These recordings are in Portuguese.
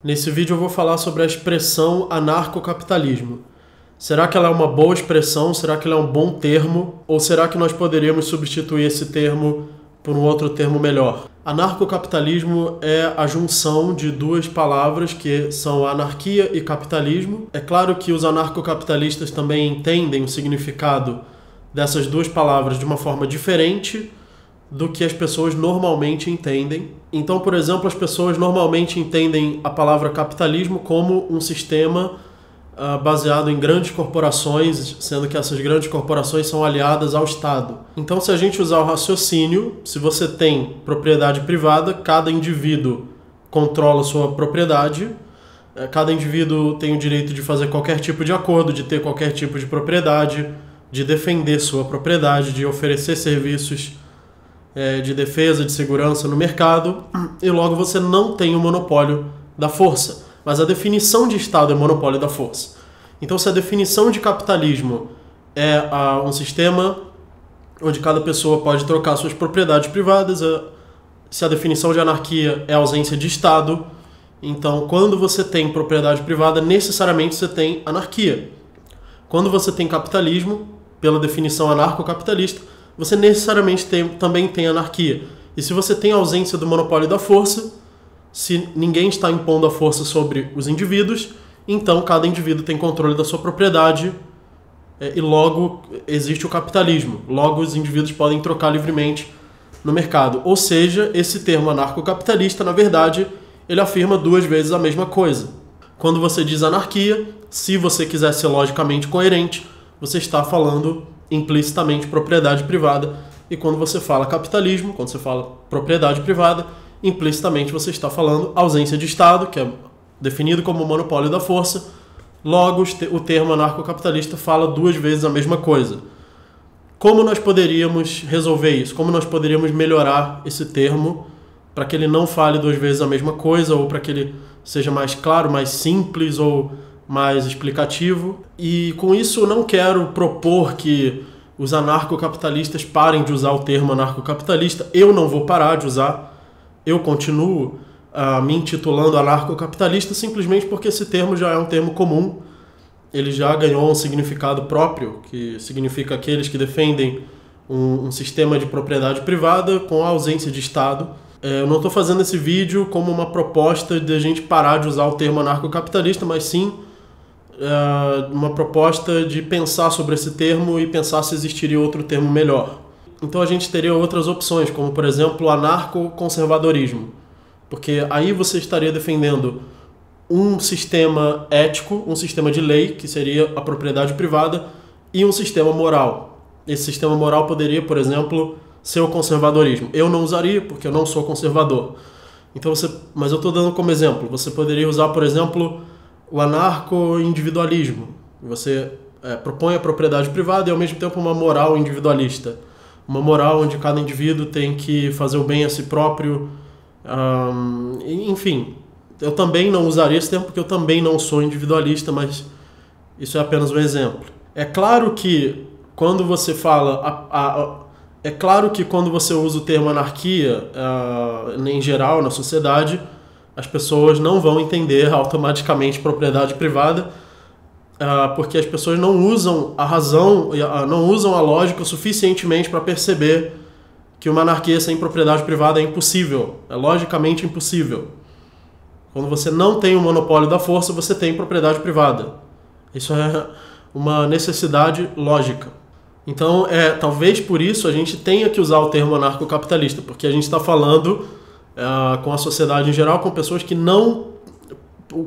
Nesse vídeo eu vou falar sobre a expressão anarcocapitalismo. Será que ela é uma boa expressão? Será que ela é um bom termo? Ou será que nós poderíamos substituir esse termo por um outro termo melhor? Anarcocapitalismo é a junção de duas palavras que são anarquia e capitalismo. É claro que os anarcocapitalistas também entendem o significado dessas duas palavras de uma forma diferente do que as pessoas normalmente entendem. Então, por exemplo, as pessoas normalmente entendem a palavra capitalismo como um sistema baseado em grandes corporações, sendo que essas grandes corporações são aliadas ao Estado. Então, se a gente usar o raciocínio, se você tem propriedade privada, cada indivíduo controla sua propriedade, cada indivíduo tem o direito de fazer qualquer tipo de acordo, de ter qualquer tipo de propriedade, de defender sua propriedade, de oferecer serviços de defesa, de segurança no mercado, e logo você não tem o monopólio da força. Mas a definição de Estado é monopólio da força. Então, se a definição de capitalismo é um sistema onde cada pessoa pode trocar suas propriedades privadas, se a definição de anarquia é ausência de Estado, então quando você tem propriedade privada, necessariamente você tem anarquia. Quando você tem capitalismo, pela definição anarcocapitalista, você necessariamente também tem anarquia. E se você tem ausência do monopólio da força, se ninguém está impondo a força sobre os indivíduos, então cada indivíduo tem controle da sua propriedade e logo existe o capitalismo. Logo os indivíduos podem trocar livremente no mercado. Ou seja, esse termo anarcocapitalista, na verdade, ele afirma duas vezes a mesma coisa. Quando você diz anarquia, se você quiser ser logicamente coerente, você está falando implicitamente propriedade privada, e quando você fala capitalismo, quando você fala propriedade privada, implicitamente você está falando ausência de Estado, que é definido como monopólio da força. Logo, o termo anarcocapitalista fala duas vezes a mesma coisa. Como nós poderíamos resolver isso? Como nós poderíamos melhorar esse termo para que ele não fale duas vezes a mesma coisa, ou para que ele seja mais claro, mais simples ou mais explicativo? E com isso eu não quero propor que os anarcocapitalistas parem de usar o termo anarcocapitalista. Eu não vou parar de usar. Eu continuo me intitulando anarcocapitalista simplesmente porque esse termo já é um termo comum. Ele já ganhou um significado próprio, que significa aqueles que defendem um sistema de propriedade privada com a ausência de Estado. Eu não estou fazendo esse vídeo como uma proposta de a gente parar de usar o termo anarcocapitalista, mas sim uma proposta de pensar sobre esse termo e pensar se existiria outro termo melhor. Então a gente teria outras opções, como por exemplo o anarcoconservadorismo, porque aí você estaria defendendo um sistema ético, um sistema de lei, que seria a propriedade privada, e um sistema moral. Esse sistema moral poderia, por exemplo, ser o conservadorismo. Eu não usaria, porque eu não sou conservador. Então mas eu estou dando como exemplo. Você poderia usar, por exemplo, o anarco-individualismo. Você propõe a propriedade privada e, ao mesmo tempo, uma moral individualista. Uma moral onde cada indivíduo tem que fazer o bem a si próprio. Enfim, eu também não usaria esse termo porque eu também não sou individualista, mas isso é apenas um exemplo. É claro que quando você quando você usa o termo anarquia, em geral, na sociedade, as pessoas não vão entender automaticamente propriedade privada, porque as pessoas não usam a razão, não usam a lógica suficientemente para perceber que uma anarquia sem propriedade privada é impossível, é logicamente impossível. Quando você não tem o monopólio da força, você tem propriedade privada. Isso é uma necessidade lógica. Então, talvez por isso a gente tenha que usar o termo anarcocapitalista, porque a gente está falando com a sociedade em geral, com pessoas que não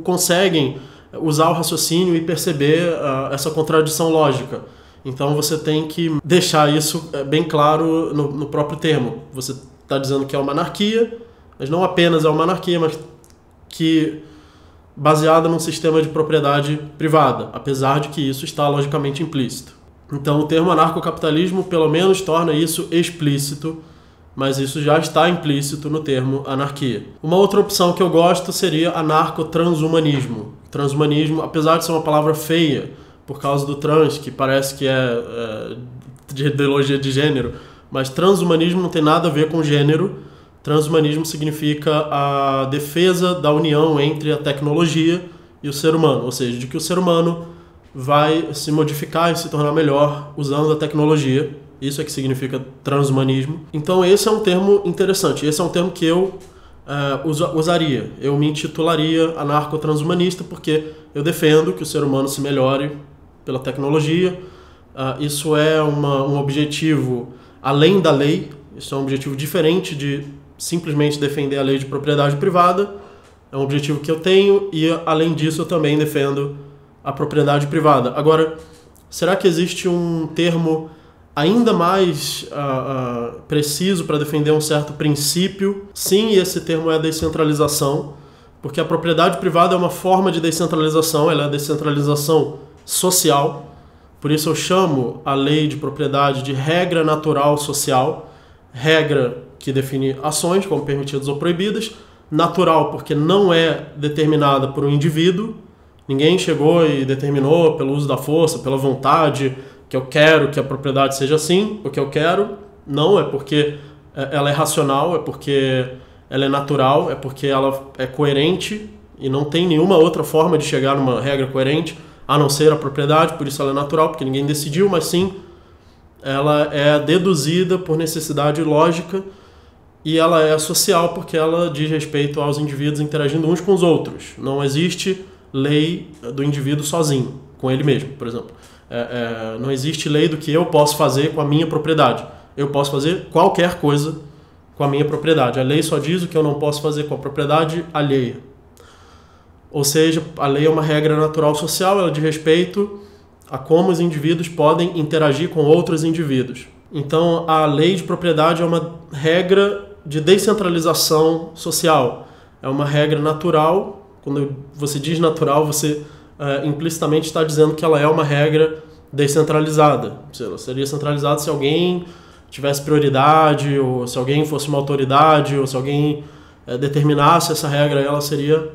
conseguem usar o raciocínio e perceber essa contradição lógica. Então você tem que deixar isso bem claro no próprio termo. Você está dizendo que é uma anarquia, mas não apenas é uma anarquia, mas que baseada num sistema de propriedade privada, apesar de que isso está logicamente implícito. Então o termo anarcocapitalismo pelo menos torna isso explícito, mas isso já está implícito no termo anarquia. Uma outra opção que eu gosto seria anarcotranshumanismo. Transhumanismo, apesar de ser uma palavra feia, por causa do trans, que parece que é de ideologia de gênero, mas transhumanismo não tem nada a ver com gênero. Transhumanismo significa a defesa da união entre a tecnologia e o ser humano, ou seja, de que o ser humano vai se modificar e se tornar melhor usando a tecnologia. Isso é que significa transhumanismo. Então esse é um termo interessante, esse é um termo que eu usaria. Eu me intitularia anarco-transhumanista porque eu defendo que o ser humano se melhore pela tecnologia. Isso é um objetivo além da lei, isso é um objetivo diferente de simplesmente defender a lei de propriedade privada. É um objetivo que eu tenho e, além disso, eu também defendo a propriedade privada. Agora, será que existe um termo ainda mais preciso para defender um certo princípio? Sim, esse termo é a descentralização, porque a propriedade privada é uma forma de descentralização, ela é a descentralização social. Por isso eu chamo a lei de propriedade de regra natural social, regra que define ações como permitidas ou proibidas, natural porque não é determinada por um indivíduo, ninguém chegou e determinou pelo uso da força, pela vontade, que eu quero que a propriedade seja assim, o que eu quero, não, é porque ela é racional, é porque ela é natural, é porque ela é coerente e não tem nenhuma outra forma de chegar numa regra coerente, a não ser a propriedade, por isso ela é natural, porque ninguém decidiu, mas sim, ela é deduzida por necessidade lógica e ela é social porque ela diz respeito aos indivíduos interagindo uns com os outros. Não existe lei do indivíduo sozinho, com ele mesmo, por exemplo. Não existe lei do que eu posso fazer com a minha propriedade. Eu posso fazer qualquer coisa com a minha propriedade. A lei só diz o que eu não posso fazer com a propriedade alheia. Ou seja, a lei é uma regra natural social, ela diz respeito a como os indivíduos podem interagir com outros indivíduos. Então, a lei de propriedade é uma regra de descentralização social. É uma regra natural. Quando você diz natural, você implicitamente está dizendo que ela é uma regra descentralizada. Ela seria centralizada se alguém tivesse prioridade, ou se alguém fosse uma autoridade, ou se alguém determinasse essa regra, ela seria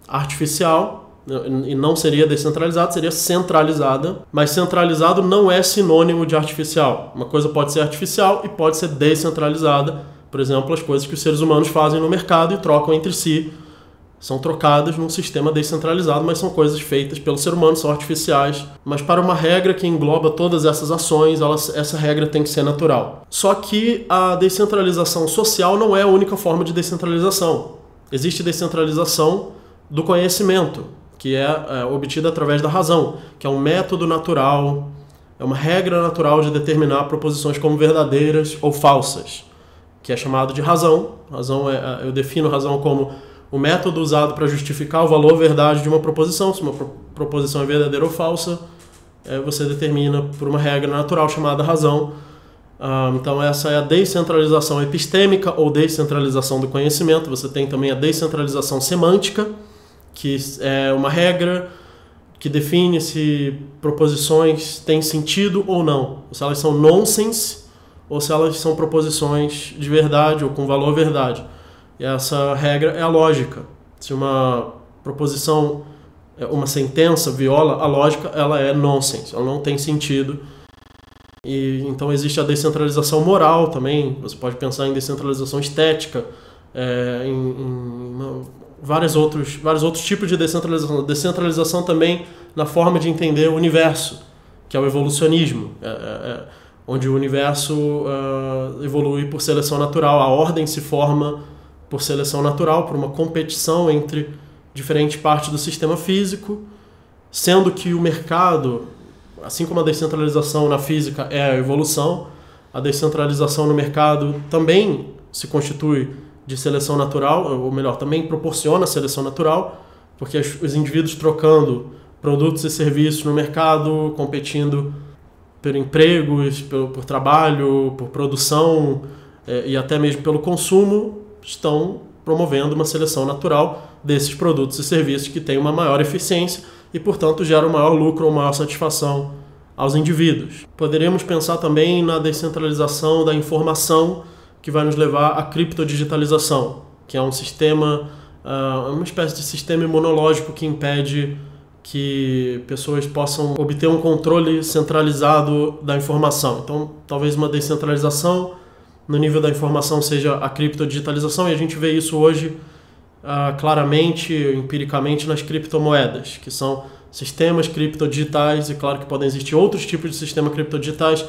artificial e não seria descentralizada, seria centralizada. Mas centralizado não é sinônimo de artificial. Uma coisa pode ser artificial e pode ser descentralizada. Por exemplo, as coisas que os seres humanos fazem no mercado e trocam entre si são trocadas num sistema descentralizado, mas são coisas feitas pelo ser humano, são artificiais. Mas para uma regra que engloba todas essas ações, essa regra tem que ser natural. Só que a descentralização social não é a única forma de descentralização. Existe descentralização do conhecimento, que é obtida através da razão, que é um método natural, é uma regra natural de determinar proposições como verdadeiras ou falsas, que é chamado de razão. Eu defino razão como o método usado para justificar o valor ou verdade de uma proposição. Se uma proposição é verdadeira ou falsa, você determina por uma regra natural chamada razão. Então essa é a descentralização epistêmica ou descentralização do conhecimento. Você tem também a descentralização semântica, que é uma regra que define se proposições têm sentido ou não, se elas são nonsense ou se elas são proposições de verdade ou com valor verdade. E essa regra é a lógica. Se uma proposição, uma sentença viola a lógica, ela é nonsense, ela não tem sentido. E então existe a descentralização moral também. Você pode pensar em descentralização estética, vários outros tipos de descentralização. Descentralização também na forma de entender o universo, que é o evolucionismo, onde o universo evolui por seleção natural. A ordem se forma por seleção natural, por uma competição entre diferentes partes do sistema físico, sendo que o mercado, assim como a descentralização na física é a evolução, a descentralização no mercado também se constitui de seleção natural, ou melhor, também proporciona seleção natural, porque os indivíduos trocando produtos e serviços no mercado, competindo por empregos, por trabalho, por produção e até mesmo pelo consumo, estão promovendo uma seleção natural desses produtos e serviços que têm uma maior eficiência e, portanto, geram maior lucro ou maior satisfação aos indivíduos. Poderíamos pensar também na descentralização da informação, que vai nos levar à criptodigitalização, que é um sistema, uma espécie de sistema imunológico que impede que pessoas possam obter um controle centralizado da informação. Então, talvez uma descentralização no nível da informação seja a criptodigitalização, e a gente vê isso hoje claramente, empiricamente, nas criptomoedas, que são sistemas criptodigitais, e claro que podem existir outros tipos de sistemas criptodigitais,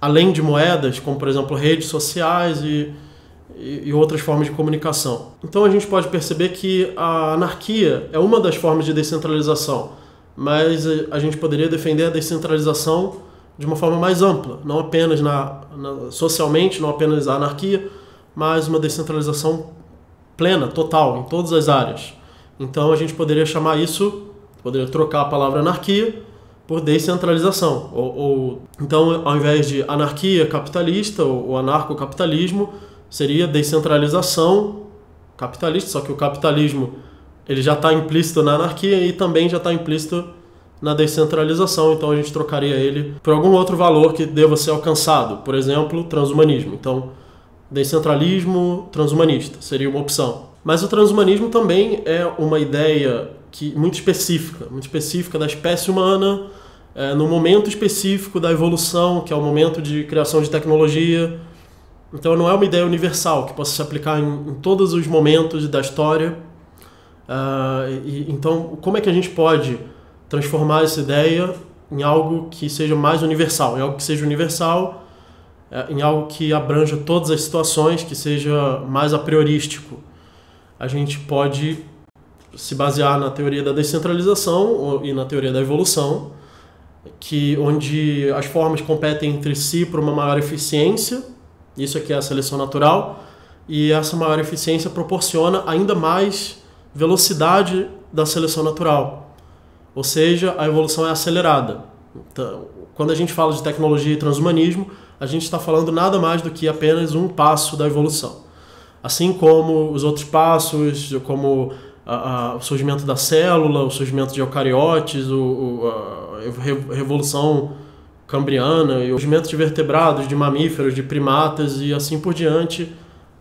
além de moedas, como por exemplo redes sociais e outras formas de comunicação. Então a gente pode perceber que a anarquia é uma das formas de descentralização, mas a gente poderia defender a descentralização de uma forma mais ampla, não apenas socialmente, não apenas a anarquia, mas uma descentralização plena, total, em todas as áreas. Então a gente poderia chamar isso, poderia trocar a palavra anarquia por descentralização. Então, ao invés de anarquia capitalista ou anarcocapitalismo, seria descentralização capitalista, só que o capitalismo ele já está implícito na anarquia e também já está implícito na descentralização, então a gente trocaria ele por algum outro valor que deva ser alcançado, por exemplo, transhumanismo. Então, descentralismo transhumanista seria uma opção. Mas o transhumanismo também é uma ideia muito específica da espécie humana, no momento específico da evolução, que é o momento de criação de tecnologia. Então não é uma ideia universal, que possa se aplicar em todos os momentos da história. Então, como é que a gente pode transformar essa ideia em algo que seja mais universal, em algo que seja universal, em algo que abranja todas as situações, que seja mais a priorístico? A gente pode se basear na teoria da descentralização e na teoria da evolução, onde as formas competem entre si por uma maior eficiência, isso aqui é a seleção natural, e essa maior eficiência proporciona ainda mais velocidade da seleção natural, ou seja, a evolução é acelerada. Então, quando a gente fala de tecnologia e transhumanismo, a gente está falando nada mais do que apenas um passo da evolução. Assim como os outros passos, como o surgimento da célula, o surgimento de eucariotes, a revolução cambriana, e o surgimento de vertebrados, de mamíferos, de primatas e assim por diante,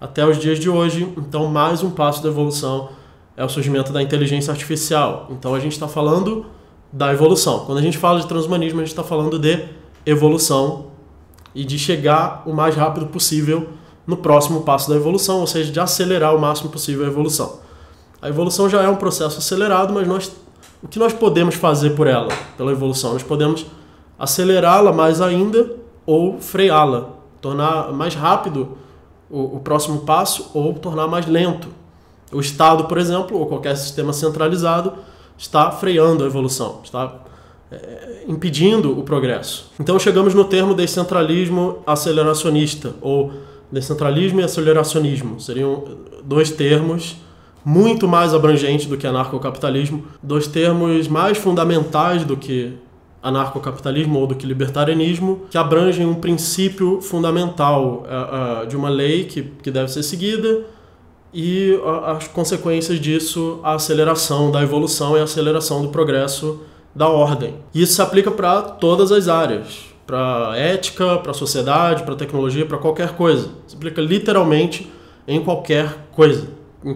até os dias de hoje. Então, mais um passo da evolução é o surgimento da inteligência artificial. Então, a gente está falando da evolução. Quando a gente fala de transhumanismo, a gente está falando de evolução e de chegar o mais rápido possível no próximo passo da evolução, ou seja, de acelerar o máximo possível a evolução. A evolução já é um processo acelerado, mas o que nós podemos fazer por ela, pela evolução? Nós podemos acelerá-la mais ainda ou freá-la, tornar mais rápido o próximo passo ou tornar mais lento. O Estado, por exemplo, ou qualquer sistema centralizado, está freando a evolução, está impedindo o progresso. Então chegamos no termo descentralismo aceleracionista, ou descentralismo e aceleracionismo. Seriam dois termos muito mais abrangentes do que anarcocapitalismo, dois termos mais fundamentais do que anarcocapitalismo ou do que libertarianismo, que abrangem um princípio fundamental de uma lei que deve ser seguida e as consequências disso, a aceleração da evolução e a aceleração do progresso da ordem. E isso se aplica para todas as áreas, para a ética, para a sociedade, para a tecnologia, para qualquer coisa. Se aplica literalmente em qualquer coisa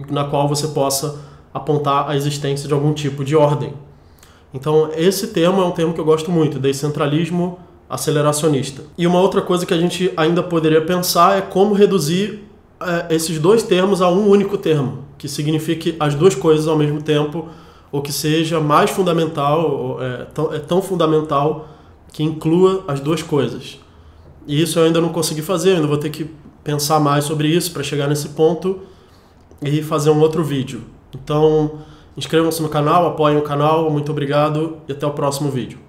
na qual você possa apontar a existência de algum tipo de ordem. Então, esse termo é um termo que eu gosto muito, descentralismo aceleracionista. E uma outra coisa que a gente ainda poderia pensar é como reduzir esses dois termos a um único termo, que signifique as duas coisas ao mesmo tempo, ou que seja mais fundamental, é tão fundamental que inclua as duas coisas. E isso eu ainda não consegui fazer, eu ainda vou ter que pensar mais sobre isso para chegar nesse ponto e fazer um outro vídeo. Então, inscrevam-se no canal, apoiem o canal, muito obrigado e até o próximo vídeo.